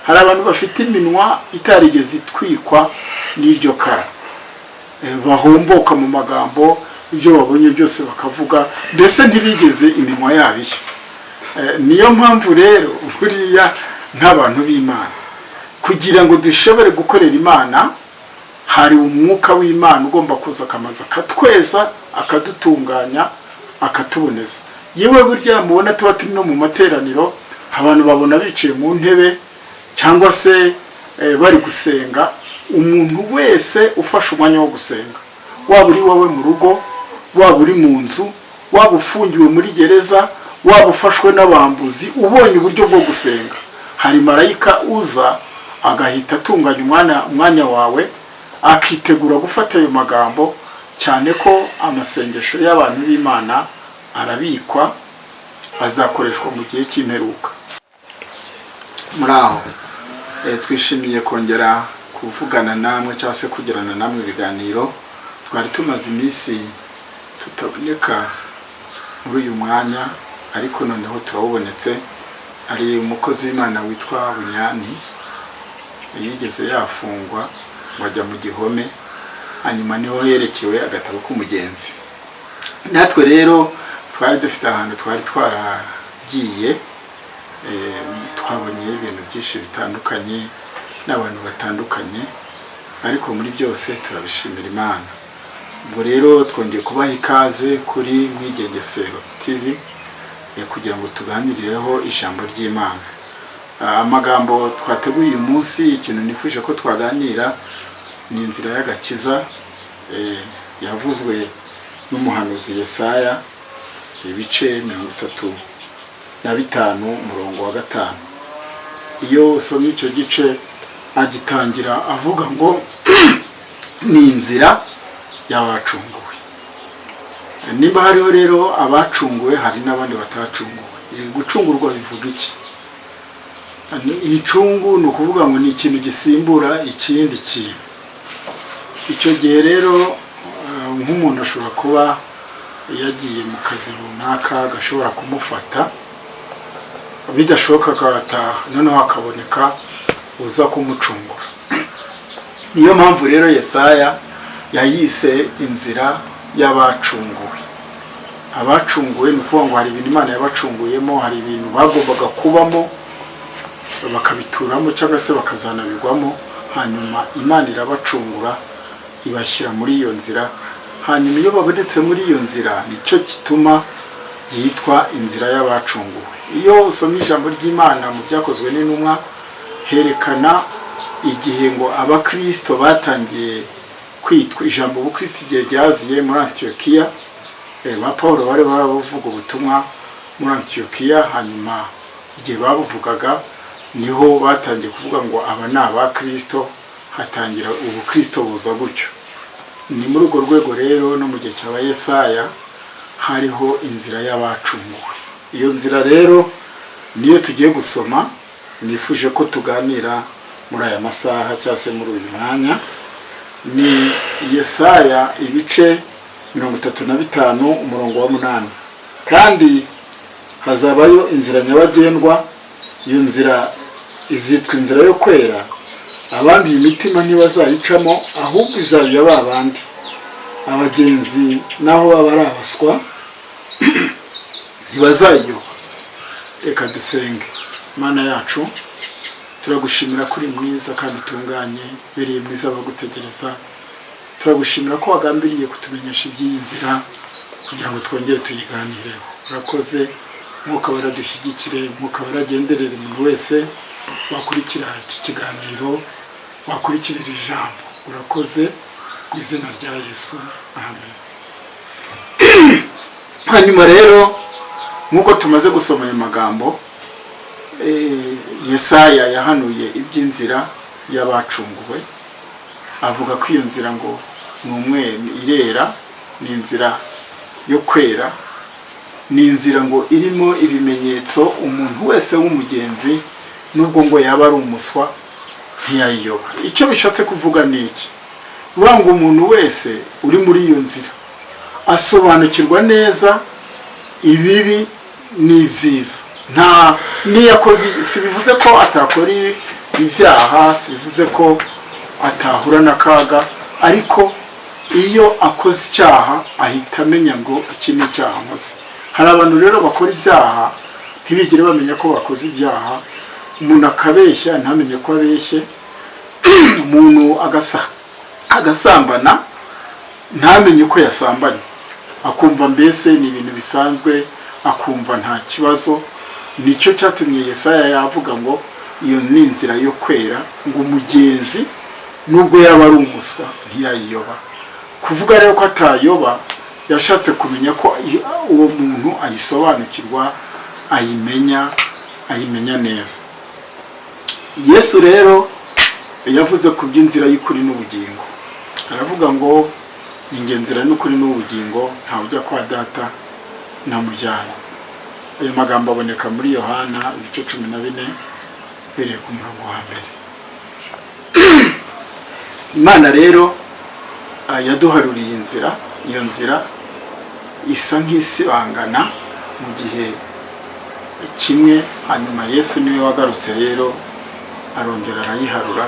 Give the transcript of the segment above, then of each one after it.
hari abantu bafite iminwa itarigeze itwikwa n'iryo kara, bahomboka mu magambo, ibyo babonye byose bakavuga, mbese ntibigeze iminwa yabishya. Niyo mpamvu rero buriya nk'abantu b'Imana, kugira ngo dushobore gukorera Imana, hari umwuka w'Imana ugomba kuza akamaza akatweza, akadutunganya, akatuboneza. Yewe burya mubona tuba turi no mu materaniro, abantu babona bicaye mu ntebe cyangwa se bari gusenga. Umuntu wese ufashe umwanya wo gusenga, waba uri wowe mu rugo, waba uri mu nzu, waba ufungiwe muri gereza, waba ufashwe n'abambuzi, ubonye uburyo bwo gusenga, hari marayika uza agahita atunganya umwanya wawe, akitegura gufata ayo magambo, cyane ko amasengesho y'abantu b'Imana arabikwa, azakoreshwa mu gihe cy'imperuka. Muri aho twishimiye kongera kuvugana namwe cyangwa se kugirana namwe ibiganiro. Twari tumaze iminsi tutaboneka muri uyu mwanya, ariko noneho turawubonetse. Hari umukozi w'Imana witwa Bunyani, yigeze yafungwa ngo ajya mu gihome, hanyuma niho yerekewe agatabo k'umugenzi. Natwe rero twari dufite ahantu twari twaragiye, twabonye ibintu byinshi bitandukanye n'abantu batandukanye, ariko muri byose turabishimira Imana. Ubwo rero twongeye kubaha ikaze kuri Mwigengesero TV, kugira ngo tuganirireho ijambo ry'Imana. Amagambo twateguye uyu munsi, ikintu nifuje ko twaganira ni inzira y'agakiza, yavuzwe n'umuhanuzi Yesaya, ibice 35 umurongo wa 5. Iyo usomye icyo gice agitangira avuga ngo ni inzira y'abacunguwe. Niba hariho rero abacunguwe, hari n'abandi batacunguwe. Gucungurwa bivuga iki? Incungu ni ukuvuga ngo ni ikintu gisimbura ikindi kintu. Icyo gihe rero nk'umuntu ashobora kuba yagiye mu kazi runaka gashobora kumufata, bidashoboka agataha, noneho hakaboneka uza kumucungura. Niyo mpamvu rero Yesaya yayise inzira y'abacunguwe. Abacunguwe ni ukuvuga ngo hari ibintu Imana yabacunguyemo, hari ibintu bagombaga kubamo bakabituramo cyangwa se bakazanabigwamo, hanyuma Imana irabacungura, ibashyira muri iyo nzira. Hanyuma iyo babonetse muri iyo nzira, nicyo gituma yitwa inzira y'abacunguwe. Iyo usomye ijambo ry'Imana mu Byakozwe n'Intumwa, herekana igihe ngo abakristo batangiye kwitwa ijambo ubukristo igihe ryaziye muri Antiokiya. Ba Paulo bari bavuga ubutumwa muri Antiokiya, hanyuma igihe babuvugaga niho batangiye kuvuga ngo aba ni abakristo, hatangira ubukristo buza gutyo. Ni muri urwo rwego rero no mu gihe cya Yesaya hariho inzira y'abacunguwe. Iyo nzira rero niyo tugiye gusoma, nifuje ko tuganira muri aya masaha cyangwa se muri uyu mwanya. Ni Yesaya ibice 35 umurongo wa 8. Kandi hazabayo inzira nyabagendwa, iyo nzira izitwa inzira yo kwera, abandi imitima ntibazayicamo, ahubwo izabya babandi. Abagenzi naho baba ari abaswa ntibazayiyoba. Reka dusenge. Mana yacu, turagushimira kuri mwiza kandi utunganye, bereye mwiza bagutegereza. Turagushimira ko wagambiriye kutumenyesha iby'iyi nzira kugira ngo twongere tuyiganireho. Urakoze, Mwuka waradushyigikire, Mwuka waragenderera umuntu wese wakurikira iki kiganiro, wakurikirira ijambo. Urakoze mu izina rya Yesu, amen. Hanyuma rero nk'uko tumaze gusoma ayo magambo, Yesaya yahanuye iby'inzira y'abacunguwe. Avuga ko iyo nzira ngo numwe irera, ni inzira yo kwera, ni inzira ngo irimo ibimenyetso umuntu wese w'umugenzi nubwo ngo yaba ari umuswa ntiyayiyoba. Icyo bishatse kuvuga ni iki? Ngo umuntu wese uri muri iyo nzira asobanukirwa neza ibibi n'ibyiza. Nta niyakoze, si bivuze ko atakora ibyaha, sibivuze ko atahura n'akaga, ariko iyo akoze icyaha ahita amenya ngo iki ni icyaha nkoze. Hari abantu rero bakora ibyaha ntibigire bamenya ko bakoze ibyaha, umuntu akabeshya ntamenye ko abeshye, umuntu agasambana ntamenye ko yasambanye, akumva mbese ni ibintu bisanzwe, akumva nta kibazo. Nicyo cyatumye Yesaya yavuga ngo iyo ni inzira yo kwera, ngo umugenzi nubwo yaba ari umuswa ntiyayiyoba. Kuvuga rero ko atayoba, yashatse kumenya ko uwo muntu ayisobanukirwa, ayimenya neza. Yesu rero yavuze ku by'inzira y'ukuri n'ubugingo, aravuga ngo ninjye nzira n'ukuri n'ubugingo, ntawe ujya kwa data namujyanye. Ayo magambo aboneka muri Yohana ibice 14 bereye ku murongo wa mbere. Imana rero yaduharuriye inzira, iyo nzira isa nk'isibangana mu gihe kimwe, hanyuma Yesu niwe wagarutse rero arongera arayiharura,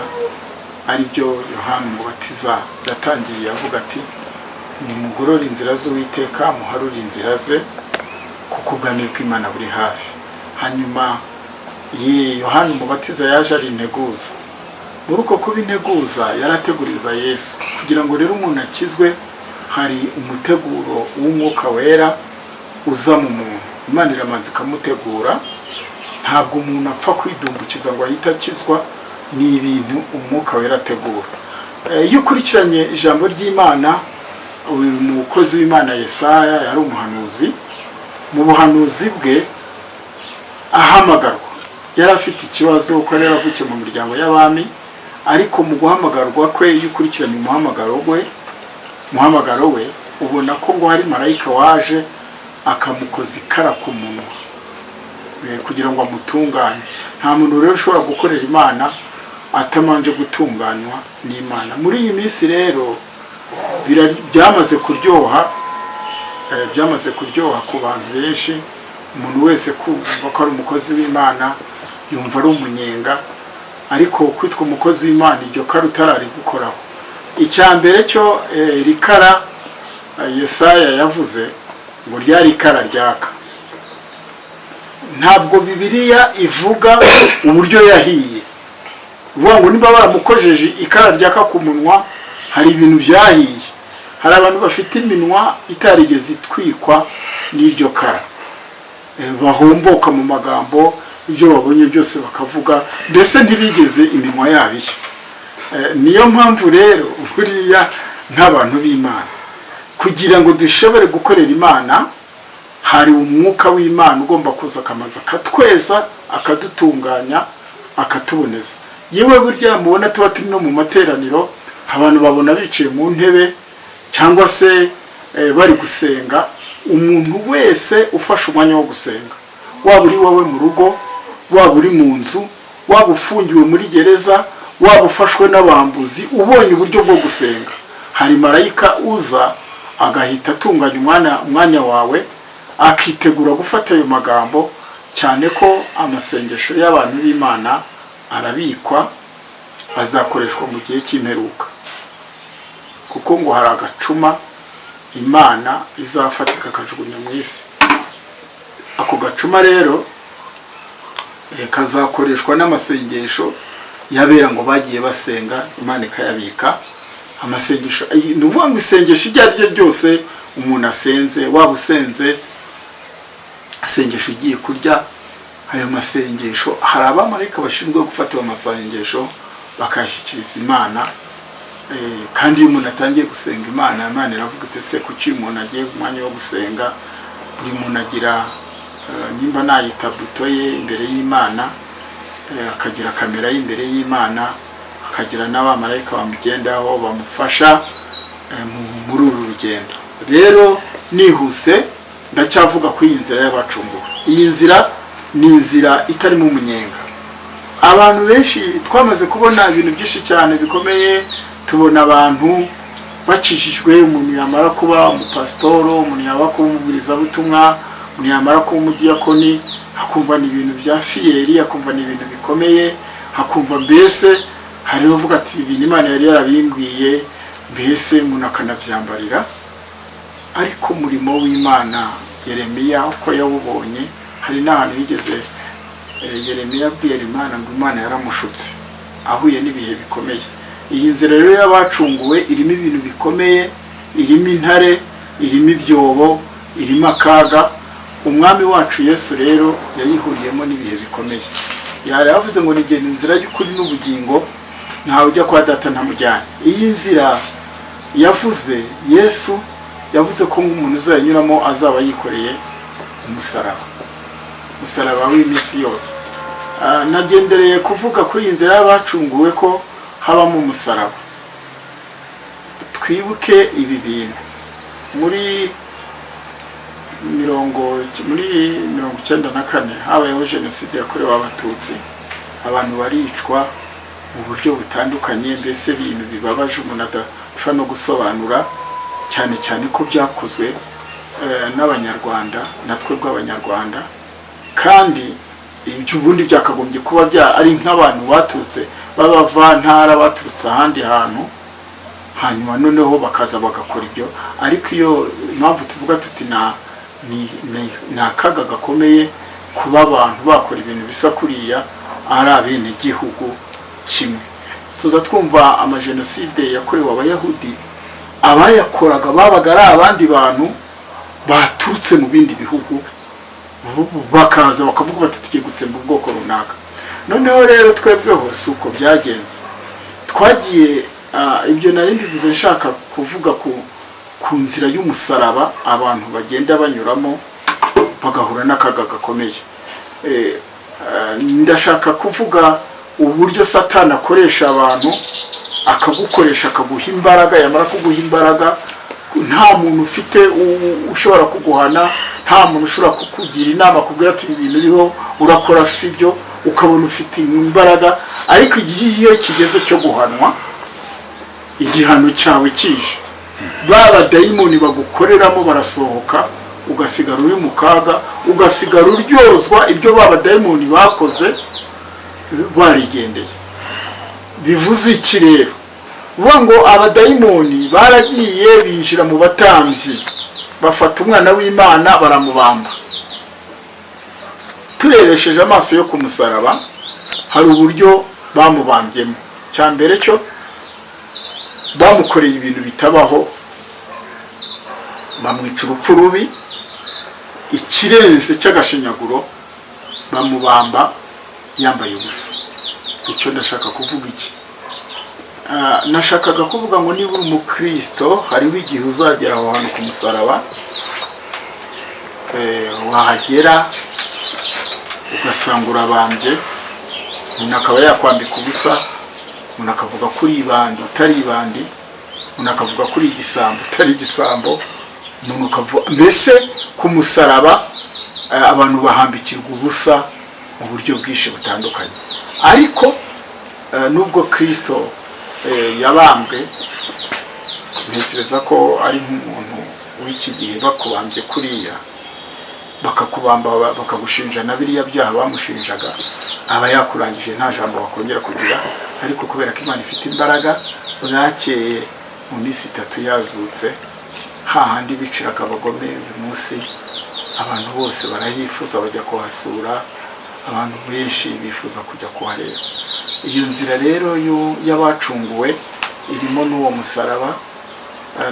aribyo Yohana Umubatiza yatangiye avuga ati nimugorore inzira z'Uwiteka, muharure inzira ze, kuko ubwami bw'Imana buri hafi. Hanyuma Yohana Umubatiza yaje ari integuza. Muri uko kuba integuza yarateguriza Yesu kugira ngo rero umuntu akizwe. Hari umuteguro w'Umwuka Wera uza mu muntu, Imana iramanza ikamutegura. Ntabwo umuntu apfa kwidumbukiza ngo ahita akizwa, ni ibintu Umwuka Wera ategura. Iyo ukurikiranye ijambo ry'Imana, uyu mukozi w'Imana Yesaya yari umuhanuzi. Mu buhanuzi bwe ahamagarwa, yari afite ikibazo ko yari yaravukiye mu miryango y'abami, ariko mu guhamagarwa kwe, iyo ukurikiranye umuhamagaro we ubona ko ngo hari marayika waje akamukoza ikara ku munwa kugira ngo amutunganye. Nta muntu rero ushobora gukorera Imana atamanje gutunganywa n'Imana. Muri iyi minsi rero byamaze kuryoha ku bantu benshi. Umuntu wese kumva ko ari umukozi w'Imana yumva ari umunyenga, ariko kwitwa umukozi w'Imana iryo kara utarari gukoraho. Icya mbere cyo rikara Yesaya yavuze ngo ryari ikara ryaka. Ntabwo Bibiliya ivuga uburyo yahiye, uvuga ngo niba baramukojeje ikara ryaka ku munwa, hari ibintu byahiye. Hari abantu bafite iminwa itarigeze itwikwa n'iryo kara, bahomboka mu magambo, ibyo babonye byose bakavuga, mbese ntibigeze iminwa yabishya. Niyo mpamvu rero buriya nk'abantu b'Imana, kugira ngo dushobore gukorera Imana, hari umwuka w'Imana ugomba kuza akamaza akatweza, akadutunganya, akatuboneza. Yewe burya mubona tuba turi no mu materaniro, abantu babona bicaye mu ntebe cyangwa se bari gusenga. Umuntu wese ufashe umwanya wo gusenga, waba uri wowe mu rugo, waba uri mu nzu, waba ufungiwe muri gereza, waba ufashwe n'abambuzi, ubonye uburyo bwo gusenga, hari marayika uza agahita atunganya umwanya wawe, akitegura gufata ayo magambo. Cyane ko amasengesho y'abantu b'Imana arabikwa, azakoreshwa mu gihe cy'imperuka, kuko ngo hari agacuma Imana izafatika kajugunya mu isi. Ako gacuma rero kazakoreshwa n'amasengesho yabera ngo bagiye basenga, Imana ikayabika. Amasengesho ni ukuvuga ngo isengesho iryo ari ryo ryose umuntu asenze, waba usenze asengesho ugiye kurya, ayo masengesho hari abamarayika bashinzwe gufata ayo masengesho bakayashyikiriza Imana. Kandi iyo umuntu atangiye gusenga Imana, Imana iravuga iti se kuki umuntu agiye mu mwanya wo gusenga? Buri muntu agira nimba nayita buto ye imbere y'Imana, akagira kamera y'imbere y'Imana, akagira n'abamarayika bamugendaho bamufasha muri uru rugendo. Rero nihuse ndacyavuga ko iyi nzira y'abacunguwe. Iyi nzira ni inzira itarimo umunyenga. Abantu benshi twamaze kubona ibintu byinshi cyane bikomeye. Tubona abantu bakijijwe, umuntu yamara kuba umupasitoro, umuntu yamara kuba umubwirizabutumwa, umuntu yamara kuba umudiyakoni, akumva ni ibintu bya fiyeri, akumva ni ibintu bikomeye, hakumva mbese hariho uvuga ati ibintu Imana yari yarabimbwiye, mbese umuntu akanabyambarira. Ariko umurimo w'Imana Yeremiya uko yawubonye, hari n'ahantu yigeze Yeremiya abwira Imana ngo Imana yaramushutse ahuye n'ibihe bikomeye. Iyi nzira rero y'abacunguwe irimo ibintu bikomeye, irimo intare, irimo ibyobo, irimo akaga. Umwami wacu Yesu rero yayihuriyemo n'ibihe bikomeye. Yari yavuze ngo nigenda inzira y'ukuri n'ubugingo, ntawe ujya kwa data ntamujyanye. Iyi nzira yavuze Yesu yavuze ko umuntu uzayanyuramo azaba yikoreye umusaraba w'iminsi yose. Nagendereye kuvuga kuri iyi nzira y'abacunguwe ko habamo umusaraba. Twibuke ibi bintu muri 1994 habayeho jenoside yakorewe Abatutsi, abantu baricwa mu buryo butandukanye, mbese ibintu bibabaje umuntu adashobora no gusobanura, cyane cyane ko byakozwe n'Abanyarwanda, natwe rw'Abanyarwanda, kandi ibyo ubundi byakagombye kuba ari nk'abantu baturutse b'abavantara baturutse ahandi hantu, hanyuma noneho bakaza bagakora ibyo. Ariko iyo impamvu tuvuga tuti ni akaga gakomeye kuba abantu bakora ibintu bisa kuriya ari abene gihugu kimwe. Tuza twumva amajenoside yakorewe Abayahudi, abayakoraga babaga ari abandi bantu baturutse mu bindi bihugu, bakaza bakavuga bati tugiye gutsemba ubwoko runaka. Noneho rero twebweho si uko byagenze. Twagiye ibyo nari mbivuze nshaka kuvuga ku nzira y'umusaraba abantu bagenda banyuramo bagahura n'akaga gakomeye. Ndashaka kuvuga uburyo Satani akoresha abantu, akagukoresha akaguha imbaraga, yamara kuguha imbaraga nta muntu ufite ushobora kuguhana, nta muntu ushobora kukugira inama kubwira ati ibintu uriho urakora sibyo, ukabona ufite imbaraga. Ariko igihe iyo kigeze cyo guhanwa, igihano cyawe kije, baba dayimoni bagukoreramo barasohoka, ugasigara uri mu kaga, ugasigara uryozwa ibyo baba dayimoni bakoze barigendeye. Bivuze iki rero? Uvuga ngo abadayimoni baragiye binjira mu batambyi, bafata umwana w'Imana baramubamba. Turebesheje amaso yo ku musaraba, hari uburyo bamubambyemo. Cya mbere cyo bamukoreye ibintu bitabaho, bamwica urupfu rubi, ikirenze cy'agashinyaguro, bamubamba yambaye ubusa. Icyo ndashaka kuvuga iki? Nashakaga kuvuga ngo niba uri umukristo, hariho igihe uzagera aho hantu ku musaraba, wahagera ugasanga urabambye, umuntu akaba yakwambika ubusa, umuntu akavuga kuri ibandi utari ibandi, umuntu akavuga kuri igisambo utari igisambo, umuntu akavuga mbese ku musaraba abantu bahambikirwa ubusa mu buryo bwinshi butandukanye. Ariko nubwo Kristo yabambwe, ntekereza ko ari nk'umuntu w'iki gihe bakubambye kuriya, bakakubamba bakagushinja na biriya byaha bamushinjaga, aba yakurangije nta jambo wakongera kugira. Ariko kubera ko Imana ifite imbaraga, bwakeye mu minsi 3 yazutse, hahandi biciraga abagome uyu munsi abantu bose barayifuza bajya kuhasura, abantu benshi bifuza kujya kuhareba. Iyo nzira rero y'abacunguwe irimo n'uwo musaraba.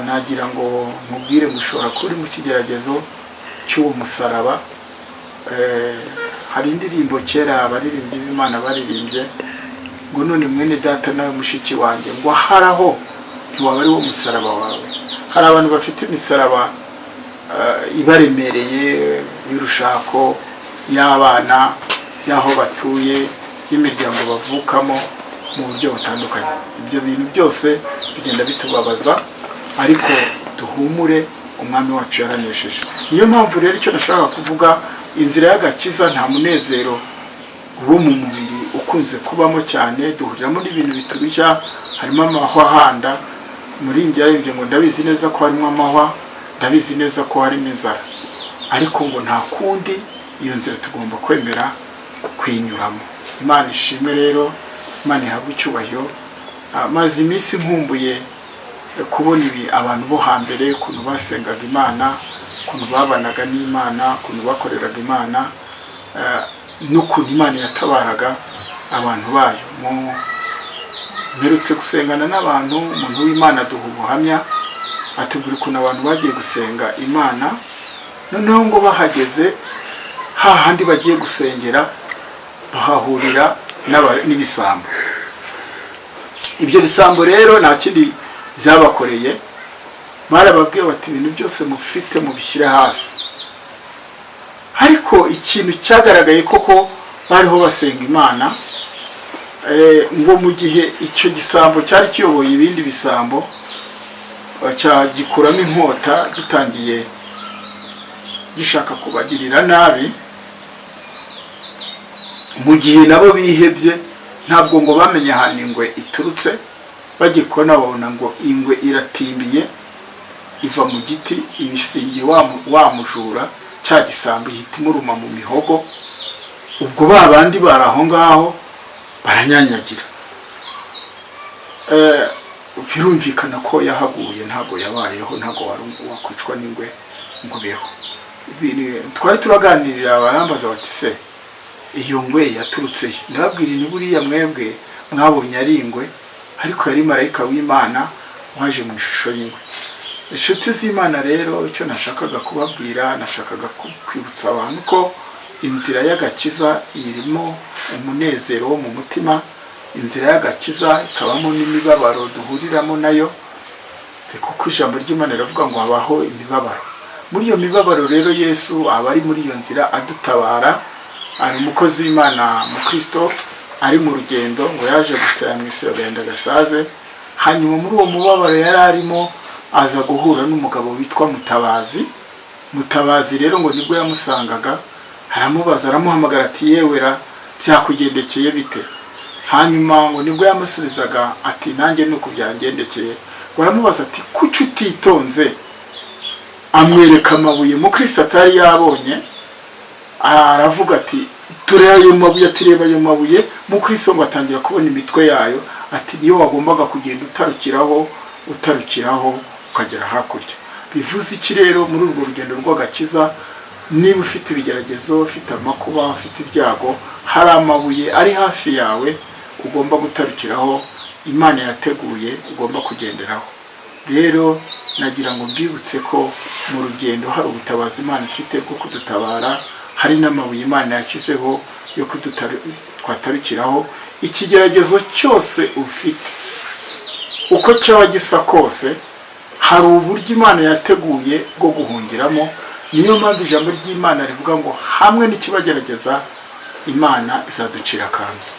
Nagira ngo mubwire mushobora kuri mu kigeragezo cy'uwo musaraba. Hari indirimbo kera abaririmbyi b'Imana baririmbye ngo none mwene data nawe mushiki wanjye, ngo haraho ntiwaba ari wo musaraba wawe. Hari abantu bafite imisaraba ibaremereye y'urushako, y'abana, y'aho batuye, y'imiryango bavukamo mu buryo butandukanye. Ibyo bintu byose bigenda bitubabaza, ariko duhumure, umwami wacu yaranesheje. Niyo mpamvu rero icyo nashaka kuvuga, inzira y'agakiza nta munezero wo mu mubiri ukunze kubamo cyane, duhuriramo n'ibintu biturushya, harimo amahwa ahanda. Muri njye ngo ndabizi neza ko harimo amahwa, ndabizi neza ko harimo inzara, ariko ngo nta kundi iyo nzira tugomba kwemera kwinyuramo. Imana ishimwe rero, Imana ihabwe icyubahiro. Maze iminsi nkumbuye kubona ibi abantu bo hambere ukuntu basengaga Imana, ukuntu babanaga n'Imana, ukuntu bakoreraga Imana, n'ukuntu Imana yatabaraga abantu bayo. Mperutse gusengana n'abantu, umuntu w'Imana duha ubuhamya atubwira ukuntu abantu bagiye gusenga Imana, noneho ngo bahageze hahandi bagiye gusengera bahahurira n'ibisambo. Ibyo bisambo rero nta kindi byabakoreye, barababwiye bati ibintu byose mufite mubishyire hasi. Ariko ikintu cyagaragaye koko bariho basenga Imana, ngo mu gihe icyo gisambo cyari kiyoboye ibindi bisambo gikuramo inkota gitangiye gishaka kubagirira nabi, mu gihe nabo bihebye ntabwo ngo bamenye ahantu ingwe iturutse, bagikona babona ngo ingwe iratimbiye iva mu giti ibisingiye wa mujura cya gisambo ihita imuruma mu mihogo. Ubwo babandi bari aho ngaho baranyanyagira. Birumvikana ko yahaguye, ntabwo yabayeho, ntabwo wari wakwicwa n'ingwe ngo ubeho. Twari turaganirira barambaza bati se iyo ngwe yaturutse he? Ndababwira ni buriya mwebwe mwabonye ari ingwe, ariko yari marayika w'Imana waje mu ishusho y'ingwe. Inshuti z'Imana rero, icyo nashakaga kubabwira, nashakaga kwibutsa abantu ko inzira y'agakiza irimo umunezero wo mu mutima, inzira y'agakiza ikabamo n'imibabaro duhuriramo nayo, kuko ijambo ry'Imana riravuga ngo habaho imibabaro. Muri iyo mibabaro rero Yesu aba ari muri iyo nzira adutabara. Ari umukozi w'Imana mu Kristo, ari mu rugendo ngo yaje gusaya mu isi yagenda gasaze. Hanyuma muri uwo mubabaro yari arimo aza guhura n'umugabo witwa Mutabazi. Mutabazi rero ngo nibwo yamusangaga, aramubaza, aramuhamagara ati yewera byakugendekeye bite? Hanyuma ngo nibwo yamusubizaga ati nanjye nuko byangendekeye. Baramubaza ati kuki utitonze? Amwereka amabuye mu Kristo atari yabonye. Aravuga ati tureba ayo mabuye, tureba ayo mabuye. Mu Kristo ngo atangira kubona imitwe yayo, ati niyo wagombaga kugenda utarukiraho ukagera hakurya. Bivuze iki rero muri urwo rugendo rw'agakiza? Niba ufite ibigeragezo, ufite amakuba, ufite ibyago, hari amabuye ari hafi yawe ugomba gutarukiraho, Imana yateguye ugomba kugenderaho. Rero nagira ngo mbibutse ko mu rugendo hari ubutabazi Imana ifite bwo kudutabara, hari n'amabuye Imana yashyizeho yo twatarukiraho. Ikigeragezo cyose ufite uko cyaba gisa kose, hari uburyo Imana yateguye bwo guhungiramo. Niyo mpamvu ijambo ry'Imana rivuga ngo hamwe n'ikibagerageza Imana izaducira akanzu.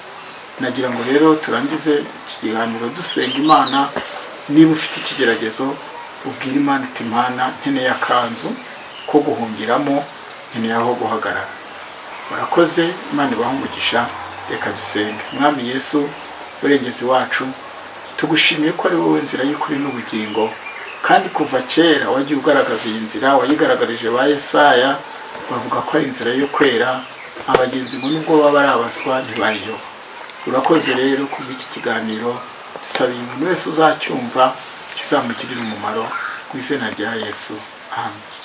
Nagira ngo rero turangize ikiganiro dusenga Imana. Niba ufite ikigeragezo ubwira Imana ati Imana nkeneye akanzu ko guhungiramo, nkeneye aho guhagarara. Murakoze, Imana ibahe umugisha. Reka dusenge. Mwami Yesu urengezi wacu, tugushimiye ko ari wowe nzira y'ukuri n'ubugingo, kandi kuva kera wagiye ugaragaza iyi nzira. Wayigaragarije ba Yesaya, bavuga ko ari inzira yo kwera, abagenzi ngo nubwo baba ari abaswa ntibariyo. Urakoze rero kubw'iki kiganiro. Dusabiye umuntu wese uzacyumva kizamugirira umumaro, ku izina rya Yesu. Amen.